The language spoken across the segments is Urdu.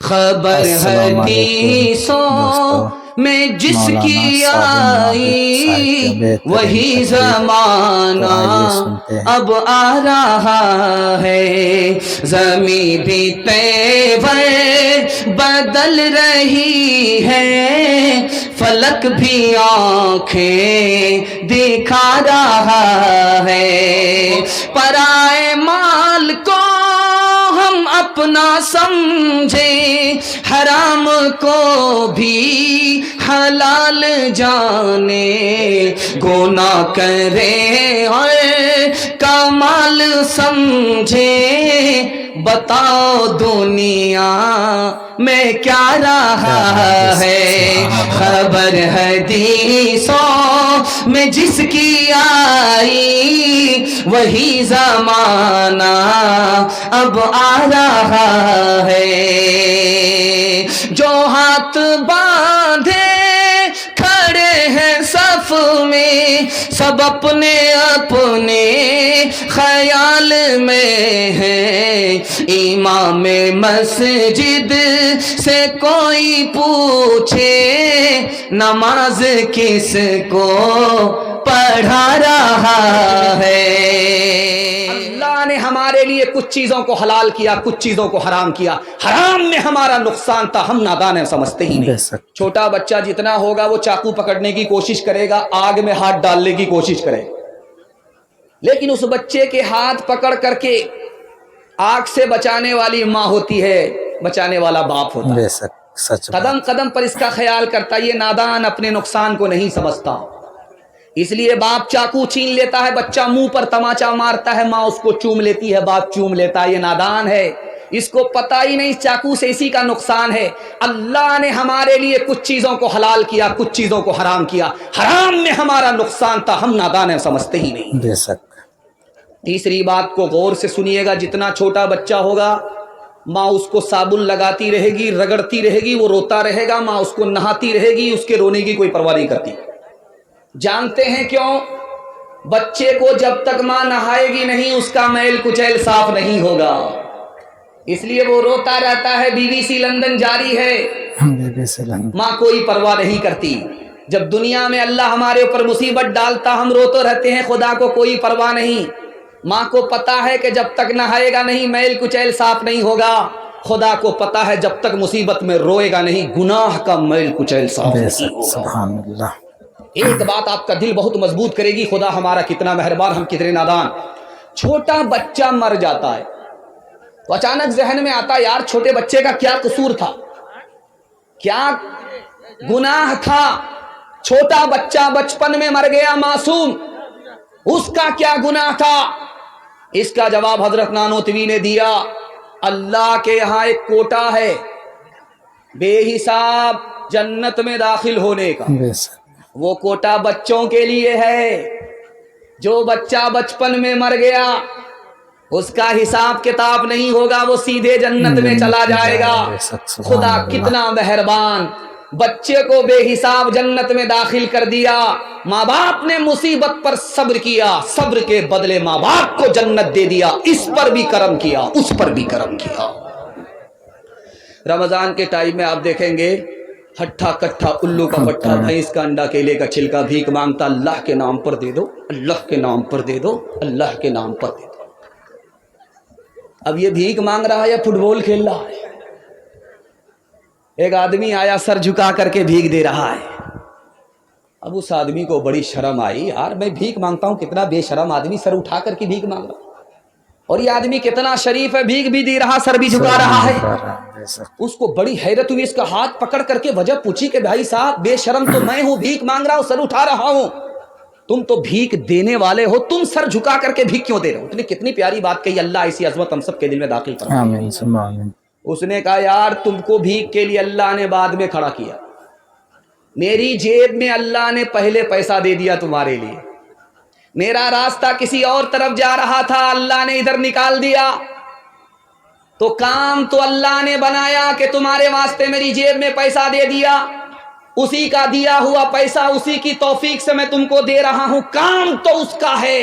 خبر حدیثوں میں جس کی آئی وہی زمانہ اب آ رہا ہے، زمین بھی تیور بدل رہی ہے، فلک بھی آنکھیں دکھا رہا ہے، پرائے مال کو ہم اپنا سمجھیں، حرام کو بھی حلال جانے، گناہ کرے اور کمال سمجھے، بتاؤ دنیا میں کیا رہا ہے، خبر حدیثوں میں جس کی آئی وہی زمانہ اب آ رہا ہے، جو ہاتھ باندھے کھڑے ہیں صف میں، سب اپنے اپنے خیال میں ہیں، امام مسجد سے کوئی پوچھے نماز کس کو پڑھا رہا ہے۔ اللہ نے ہمارے لیے کچھ چیزوں کو حلال کیا، کچھ چیزوں کو حرام کیا، حرام میں ہمارا نقصان تھا، ہم نادان ہیں، سمجھتے ہی نہیں۔ چھوٹا بچہ جتنا ہوگا وہ چاقو پکڑنے کی کوشش کرے گا، آگ میں ہاتھ ڈالنے کی کوشش کرے گا، لیکن اس بچے کے ہاتھ پکڑ کر کے آگ سے بچانے والی ماں ہوتی ہے، بچانے والا باپ ہوتا ہے، قدم قدم پر اس کا خیال کرتا ہے۔ یہ نادان اپنے نقصان کو نہیں سمجھتا، اس لیے باپ چاقو چھین لیتا ہے، بچہ منہ پر تماچا مارتا ہے، ماں اس کو چوم لیتی ہے، باپ چوم لیتا ہے۔ یہ نادان ہے، اس کو پتہ ہی نہیں چاقو سے اسی کا نقصان ہے۔ اللہ نے ہمارے لیے کچھ چیزوں کو حلال کیا، کچھ چیزوں کو حرام کیا، حرام میں ہمارا نقصان تھا، ہم نادان ہیں، سمجھتے ہی نہیں۔ بے شک۔ تیسری بات کو غور سے سنیے گا، جتنا چھوٹا بچہ ہوگا ماں اس کو صابن لگاتی رہے گی، رگڑتی رہے گی، وہ روتا رہے گا، ماں اس کو نہاتی رہے گی، اس کے رونے کی کوئی پرواہ نہیں کرتی۔ جانتے ہیں کیوں؟ بچے کو جب تک ماں نہائے گی نہیں اس کا میل کچیل صاف نہیں ہوگا، اس لیے وہ روتا رہتا ہے۔ BBC لندن جاری ہے، ماں کوئی پرواہ نہیں کرتی۔ جب دنیا میں اللہ ہمارے اوپر مصیبت ڈالتا ہم روتے رہتے ہیں، خدا کو کوئی پرواہ نہیں۔ ماں کو پتا ہے کہ جب تک نہائے گا نہیں میل کچیل صاف نہیں ہوگا، خدا کو پتا ہے جب تک مصیبت میں روئے گا نہیں گناہ کا میل کچیل صاف نہیں ہوگا۔ سبحان اللہ۔ ایک بات آپ کا دل بہت مضبوط کرے گی، خدا ہمارا کتنا مہربان، ہم کتنے نادان۔ چھوٹا بچہ مر جاتا ہے تو اچانک ذہن میں آتا یار چھوٹے بچے کا کیا قصور تھا، کیا گناہ تھا، چھوٹا بچہ بچپن میں مر گیا معصوم، اس کا کیا گناہ تھا؟ اس کا جواب حضرت نانوتوی نے دیا، اللہ کے یہاں ایک کوٹا ہے بے حساب جنت میں داخل ہونے کا، وہ کوٹا بچوں کے لیے ہے۔ جو بچہ بچپن میں مر گیا اس کا حساب کتاب نہیں ہوگا، وہ سیدھے جنت میں چلا جائے گا۔ خدا کتنا مہربان، بچے کو بے حساب جنت میں داخل کر دیا۔ ماں باپ نے مصیبت پر صبر کیا، صبر کے بدلے ماں باپ کو جنت دے دیا، اس پر بھی کرم کیا، اس پر بھی کرم کیا۔ رمضان کے ٹائم میں آپ دیکھیں گے ہٹھا کٹھا الو کا پٹھا، بھینس کا انڈا، کیلے کا چھلکا بھیک مانگتا، اللہ کے نام پر دے دو، اللہ کے نام پر دے دو، اللہ کے نام پر دے دو۔ اب یہ بھیک مانگ رہا ہے یا فٹ بال کھیل رہا ہے؟ ایک آدمی آیا سر جھکا کر کے بھیک دے رہا ہے، اب اس آدمی کو بڑی شرم آئی، یار میں بھیک مانگتا ہوں، کتنا بے شرم آدمی سر اٹھا کر کے بھیک مانگ رہا، اور یہ آدمی کتنا شریف ہے، بھیک بھی دے رہا، سر بھی جھکا رہا ہے۔ اس کو بڑی حیرت ہوئی، اس کا ہاتھ پکڑ کر کے وجہ پوچھی کہ بھائی صاحب بے شرم تو میں ہوں، بھیک مانگ رہا ہوں، سر اٹھا رہا ہوں، تم تو بھیک دینے والے ہو، تم سر جھکا کر کے بھیک کیوں دے رہے ہو؟ اس نے کتنی پیاری بات کہی، اللہ ایسی عظمت ہم سب کے دل میں داخل فرمائے۔ آمین ثم آمین۔ اس نے کہا یار تم کو بھیک کے لیے اللہ نے بعد میں کھڑا کیا، میری جیب میں اللہ نے پہلے پیسہ دے دیا تمہارے لیے، میرا راستہ کسی اور طرف جا رہا تھا، اللہ نے ادھر نکال دیا، تو کام تو اللہ نے بنایا کہ تمہارے واسطے میری جیب میں پیسہ دے دیا، اسی کا دیا ہوا پیسہ اسی کی توفیق سے میں تم کو دے رہا ہوں، کام تو اس کا ہے،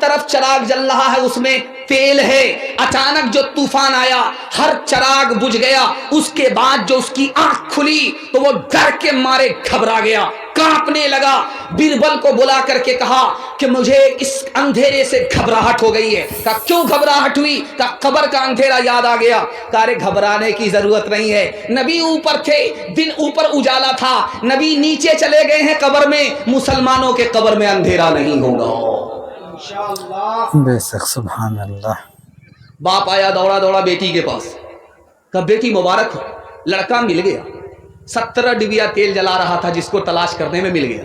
طرف چراغ جل رہا ہے، اس میں تیل ہے، اچانک جو طوفان آیا ہر چراغ بجھ گیا، اس کے بعد جو اس کی آنکھ کھلی تو وہ ڈر کے مارے گھبرا گیا، کانپنے لگا، بربل کو بلا کر کے کہا کہ مجھے اس اندھیرے سے گھبراہٹ ہو گئی ہے۔ کہا کیوں گھبراہٹ ہوئی؟ کہا قبر کا اندھیرا یاد آ گیا۔ کہا ارے گھبرانے کی ضرورت نہیں ہے، نبی اوپر تھے، دن اوپر اجالا تھا، نبی نیچے چلے گئے ہیں قبر میں، مسلمانوں کے قبر میں اندھیرا نہیں ہوگا انشاءاللہ۔ بے شک سبحان اللہ۔ باپ آیا دوڑا دوڑا بیٹی کے پاس، کہا بیٹی مبارک ہو، لڑکا مل گیا، 17 ڈبیا تیل جلا رہا تھا جس کو تلاش کرنے میں مل گیا،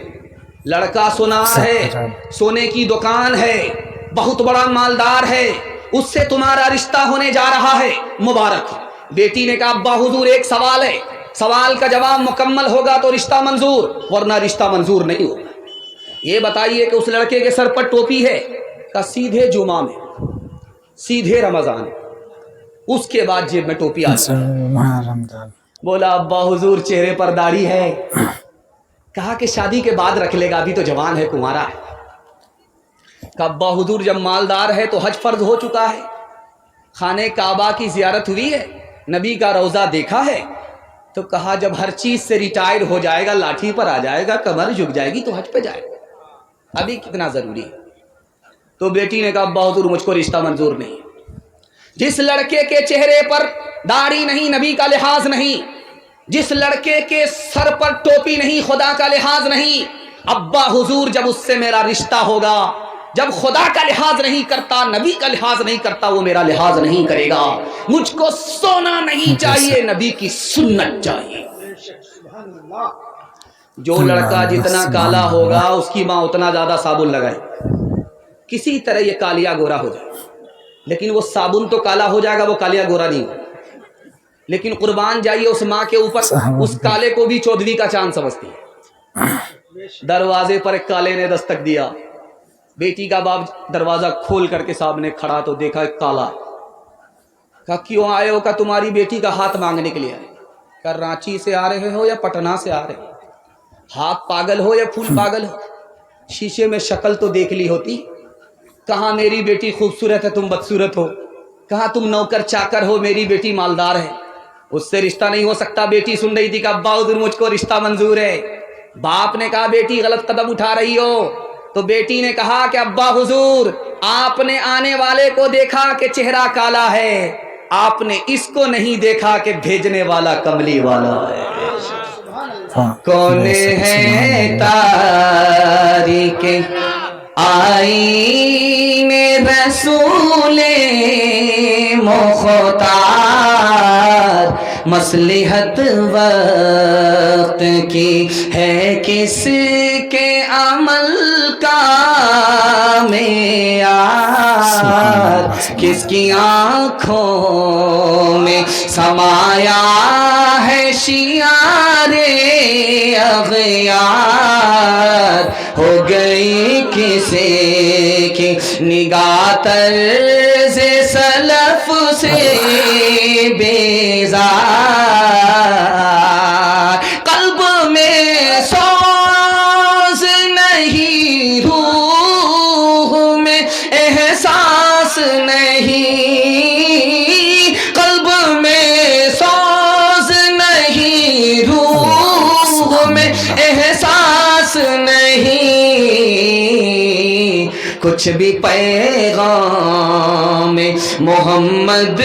لڑکا سونار ہے، سونے کی دکان ہے، بہت بڑا مالدار ہے، اس سے تمہارا رشتہ ہونے جا رہا ہے، مبارک۔ بیٹی نے کہا ابا حضور ایک سوال ہے، سوال کا جواب مکمل ہوگا تو رشتہ منظور، ورنہ رشتہ منظور نہیں ہوگا۔ یہ بتائیے کہ اس لڑکے کے سر پر ٹوپی ہے؟ کہا سیدھے جمعہ میں، سیدھے رمضان، اس کے بعد جیب میں ٹوپی آ جائے۔ رمضان۔ بولا ابا حضور چہرے پر داڑھی ہے؟ کہا کہ شادی کے بعد رکھ لے گا، ابھی تو جوان ہے، کنوارا ہے۔ کہا ابا حضور جب مالدار ہے تو حج فرض ہو چکا ہے، خانہ کعبہ کی زیارت ہوئی ہے، نبی کا روضہ دیکھا ہے، تو کہا جب ہر چیز سے ریٹائر ہو جائے گا، لاٹھی پر آ جائے گا، کمر جھک جائے گی تو حج پہ جائے گا، ابھی کتنا ضروری ہے۔ تو بیٹی نے کہا ابا حضور مجھ کو رشتہ منظور نہیں۔ جس لڑکے کے چہرے پر داڑھی نہیں، نبی کا لحاظ نہیں، جس لڑکے کے سر پر ٹوپی نہیں، خدا کا لحاظ نہیں، ابا حضور جب اس سے میرا رشتہ ہوگا، جب خدا کا لحاظ نہیں کرتا، نبی کا لحاظ نہیں کرتا، وہ میرا لحاظ نہیں کرے گا۔ مجھ کو سونا نہیں چاہیے، نبی کی سنت چاہیے۔ جو لڑکا جتنا کالا ہوگا اس کی ماں اتنا زیادہ صابن لگائے، کسی طرح یہ کالیا گورا ہو جائے، لیکن وہ صابن تو کالا ہو جائے گا، وہ کالیا گورا نہیں ہوگا۔ لیکن قربان جائیے اس ماں کے اوپر، اس کالے کو بھی چودھویں کا چاند سمجھتی ہے۔ دروازے پر ایک کالے نے دستک دیا، بیٹی کا باپ دروازہ کھول کر کے سامنے کھڑا تو دیکھا ایک کالا۔ کہا کیوں آئے ہو؟ کہا تمہاری بیٹی کا ہاتھ مانگنے کے لیے آئے۔ کہا رانچی سے آ رہے ہو یا پٹنہ سے آ رہے ہو؟ ہاتھ پاگل ہو یا پھول پاگل ہو؟ شیشے میں شکل تو دیکھ لی ہوتی۔ کہاں میری بیٹی خوبصورت ہے، تم بدصورت ہو؟ کہاں تم نوکر چاکر ہو، میری بیٹی مالدار ہے، اس سے رشتہ نہیں ہو سکتا۔ بیٹی سن رہی تھی کہ ابا حضور مجھ کو رشتہ منظور ہے۔ باپ نے کہا بیٹی غلط قدم اٹھا رہی ہو، تو بیٹی نے کہا کہ ابا حضور آپ نے آنے والے کو دیکھا کہ چہرہ کالا ہے، آپ نے اس کو نہیں دیکھا کہ بھیجنے والا کملی والا ہے۔ کون ہے تاریک آئین رسول مختار، مصلحت وقت کی ہے کس کے عمل کا معیار، کس کی آنکھوں میں سمایا ہے شیار اغیار، ہو گئی کسی کی نگاہ طرز سلف سے بیزار، قلب میں سوز نہیں، روح میں احساس نہیں، قلب میں سوز نہیں، روح میں احساس نہیں، کچھ بھی پیغام محمد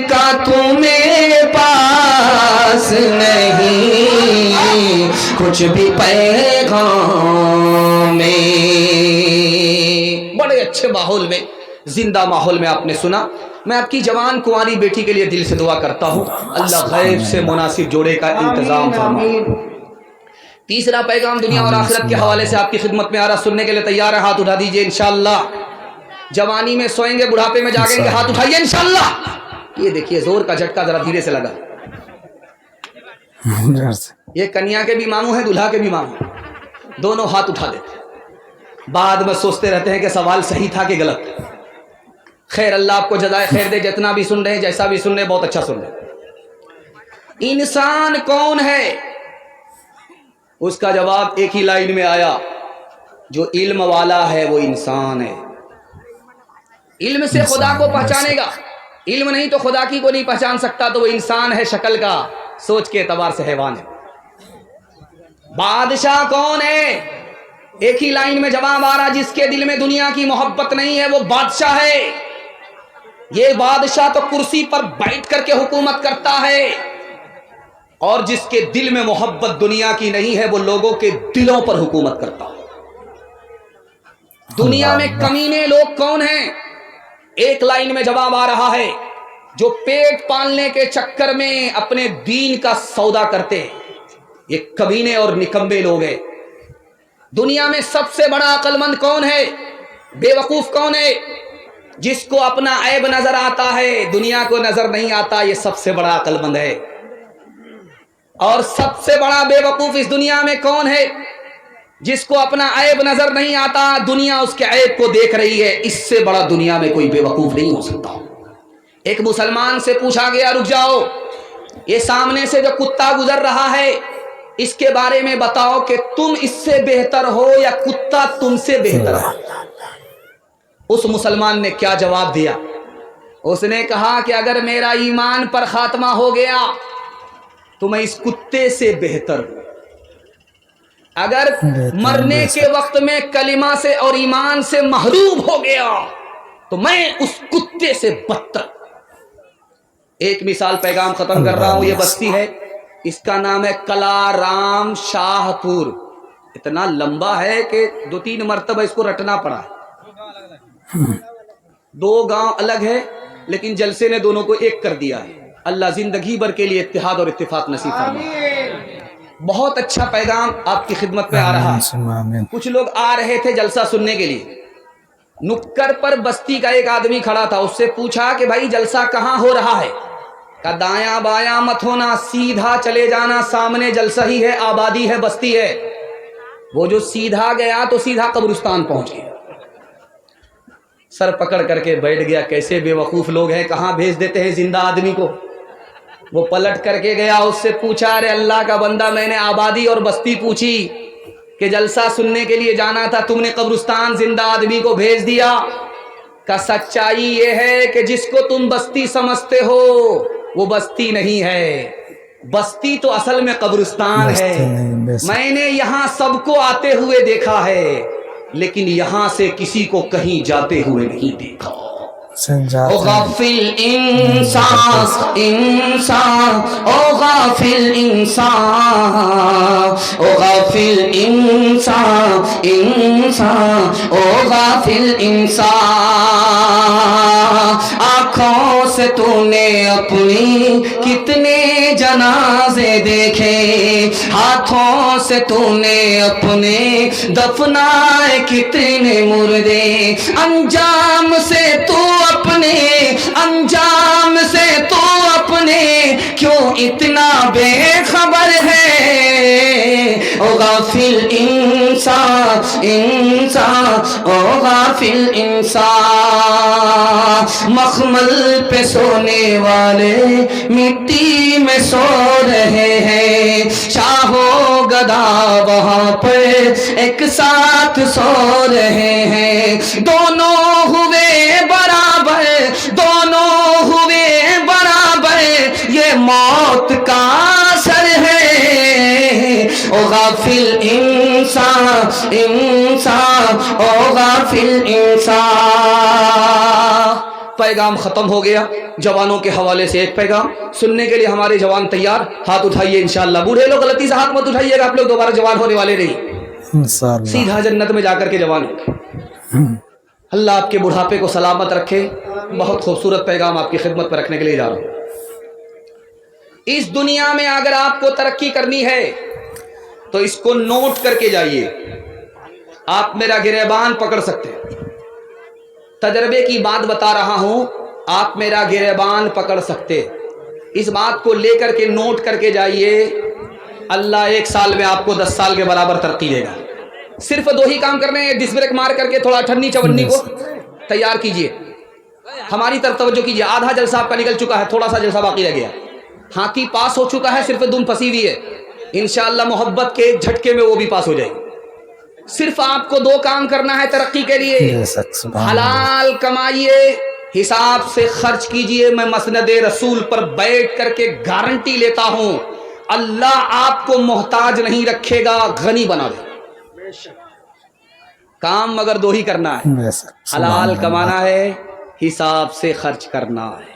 کا تمہیں پاس نہیں، کچھ بھی پیغام۔ بڑے اچھے ماحول میں، زندہ ماحول میں آپ نے سنا۔ میں آپ کی جوان کنواری بیٹی کے لیے دل سے دعا کرتا ہوں، اللہ غیب سے مناسب جوڑے کا انتظام فرمائے۔ تیسرا پیغام دنیا اور آخرت کے حوالے سے آپ کی خدمت میں آ رہا، سننے کے لیے تیار ہے؟ ہاتھ اٹھا دیجئے انشاءاللہ۔ جوانی میں سوئیں گے، بڑھاپے میں جاگیں گے، ہاتھ اٹھائیے انشاءاللہ۔ یہ دیکھیے زور کا جھٹکا ذرا دھیرے سے لگا۔ یہ کنیا کے بھی ماموں ہیں، دلہا کے بھی ماموں، دونوں ہاتھ اٹھا دیتے، بعد میں سوچتے رہتے ہیں کہ سوال صحیح تھا کہ غلط۔ خیر اللہ آپ کو جزائے خیر دے، جتنا بھی سن رہے ہیں، جیسا بھی سن رہے ہیں، بہت اچھا سن رہے ہیں۔ انسان کون ہے؟ اس کا جواب ایک ہی لائن میں آیا، جو علم والا ہے وہ انسان ہے، علم سے خدا کو پہچانے گا، علم نہیں تو خدا کی کو نہیں پہچان سکتا، تو وہ انسان ہے شکل کا، سوچ کے اعتبار سے حیوان ہے۔ بادشاہ کون ہے؟ ایک ہی لائن میں جواب آ رہا، جس کے دل میں دنیا کی محبت نہیں ہے وہ بادشاہ ہے۔ یہ بادشاہ تو کرسی پر بیٹھ کر کے حکومت کرتا ہے، اور جس کے دل میں محبت دنیا کی نہیں ہے وہ لوگوں کے دلوں پر حکومت کرتا ہے۔ دنیا میں کمینے لوگ کون ہیں؟ ایک لائن میں جواب آ رہا ہے، جو پیٹ پالنے کے چکر میں اپنے دین کا سودا کرتے ہیں، یہ کمینے اور نکمبے لوگ ہیں۔ دنیا میں سب سے بڑا عقل مند کون ہے؟ بے وقوف کون ہے؟ جس کو اپنا عیب نظر آتا ہے دنیا کو نظر نہیں آتا، یہ سب سے بڑا عقل مند ہے۔ اور سب سے بڑا بے وقوف اس دنیا میں کون ہے؟ جس کو اپنا عیب نظر نہیں آتا، دنیا اس کے عیب کو دیکھ رہی ہے۔ اس سے بڑا دنیا میں کوئی بے وقوف نہیں ہو سکتا۔ ایک مسلمان سے پوچھا گیا، رک جاؤ، یہ سامنے سے جو کتا گزر رہا ہے اس کے بارے میں بتاؤ کہ تم اس سے بہتر ہو یا کتا تم سے بہتر ہے؟ اس مسلمان نے کیا جواب دیا؟ اس نے کہا کہ اگر میرا ایمان پر خاتمہ ہو گیا تو میں اس کتے سے بہتر ہوں، اگر مرنے کے وقت میں کلمہ سے اور ایمان سے محروم ہو گیا تو میں اس کتے سے بدتر۔ ایک مثال پیغام ختم کر رہا ہوں، یہ بستی ہے، اس کا نام ہے کلارام شاہ پور۔ اتنا لمبا ہے کہ 2-3 مرتبہ اس کو رٹنا پڑا۔ 2 گاؤں الگ ہے لیکن جلسے نے دونوں کو ایک کر دیا ہے۔ اللہ زندگی بھر کے لیے اتحاد اور اتفاق نصیب فرمائے۔ بہت اچھا پیغام آپ کی خدمت میں آ رہا ہے۔ کچھ لوگ آ رہے تھے جلسہ سننے کے لیے، نکڑ پر بستی کا ایک آدمی کھڑا تھا، اس سے پوچھا کہ بھائی جلسہ کہاں ہو رہا ہے؟ کہا دایاں بایاں مت ہونا، سیدھا چلے جانا، سامنے جلسہ ہی ہے، آبادی ہے، بستی ہے۔ وہ جو سیدھا گیا تو سیدھا قبرستان پہنچ گیا، سر پکڑ کر کے بیٹھ گیا۔ کیسے بے وقوف لوگ ہیں، کہاں بھیج دیتے ہیں زندہ آدمی کو۔ وہ پلٹ کر کے گیا، اس سے پوچھا، ارے اللہ کا بندہ، میں نے آبادی اور بستی پوچھی کہ جلسہ سننے کے لیے جانا تھا، تم نے قبرستان زندہ آدمی کو بھیج دیا۔ کہ سچائی یہ ہے کہ جس کو تم بستی سمجھتے ہو وہ بستی نہیں ہے، بستی تو اصل میں قبرستان ہے۔ میں نے یہاں سب کو آتے ہوئے دیکھا ہے لیکن یہاں سے کسی کو کہیں جاتے ہوئے نہیں دیکھا۔ او غافل انسان انسان، او غافل انسان، او غافل انسان انسان، او غافل انسان۔ آنکھوں سے تو نے اپنی کتنے جنازے دیکھے، ہاتھوں سے تو نے اپنے دفنائے کتنے مردے، انجام سے تو اپنے، انجام سے تو اپنے کیوں اتنا بے خبر ہے؟ او غافل انسان انسان، او غافل انسان۔ مخمل پہ سونے والے مٹی میں سو رہے ہیں، شاہ و گدا وہاں پر ایک ساتھ سو رہے ہیں، دونوں ہوئے برابر، دونوں ہوئے برابر، یہ موت کا اثر ہے۔ او غافل انسان انسان، او غافل انسان۔ پیغام ختم ہو گیا۔ جوانوں کے حوالے سے ایک پیغام سننے کے لیے ہمارے جوان تیار؟ ہاتھ اٹھائیے انشاءاللہ۔ بوڑھے لوگ غلطی سے ہاتھ مت اٹھائیے گا، آپ لوگ دوبارہ جوان ہونے والے نہیں، سیدھا جنت میں جا کر کے جوان ہوں۔ اللہ آپ کے بڑھاپے کو سلامت رکھے۔ بہت خوبصورت پیغام آپ کی خدمت پر رکھنے کے لیے جا رہا ہوں۔ اس دنیا میں اگر آپ کو ترقی کرنی ہے تو اس کو نوٹ کر کے جائیے۔ آپ میرا گریبان پکڑ سکتے ہیں، تجربے کی بات بتا رہا ہوں، آپ میرا گریبان پکڑ سکتے، اس بات کو لے کر کے نوٹ کر کے جائیے۔ اللہ 1 سال میں آپ کو 10 سال کے برابر ترقی دے گا۔ صرف 2 ہی کام کرنے ہیں، ڈس بریک مار کر کے تھوڑا ٹھنڈی چونی کو تیار کیجئے، ہماری طرف توجہ کیجئے۔ آدھا جلسہ آپ کا نکل چکا ہے، تھوڑا سا جلسہ باقی رہ گیا، ہاتھی پاس ہو چکا ہے، صرف دم پھنسی ہوئی ہے، انشاءاللہ محبت کے جھٹکے میں وہ بھی پاس ہو جائے گی۔ صرف آپ کو 2 کام کرنا ہے ترقی کے لیے. بے شک سبحان اللہ. حلال کمائیے, حساب سے خرچ کیجئے. میں مسند رسول پر بیٹھ کر کے گارنٹی لیتا ہوں, اللہ آپ کو محتاج نہیں رکھے گا, غنی بنا دے. کام مگر 2 ہی کرنا ہے, بے شک سبحان حلال اللہ. کمانا ہے, حساب سے خرچ کرنا ہے.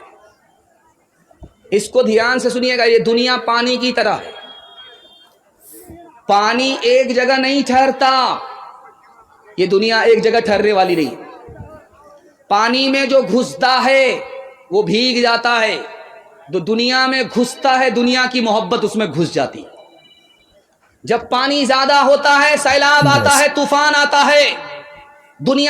اس کو دھیان سے سنیے گا. یہ دنیا پانی کی طرح ہے, پانی ایک جگہ نہیں ٹھہرتا. یہ دنیا ایک جگہ ٹھہرنے والی نہیں. پانی میں جو گھستا ہے وہ بھیگ جاتا ہے, جو دنیا میں گھستا ہے دنیا کی محبت اس میں گھس جاتی. جب پانی زیادہ ہوتا ہے سیلاب آتا ہے, طوفان آتا ہے, دنیا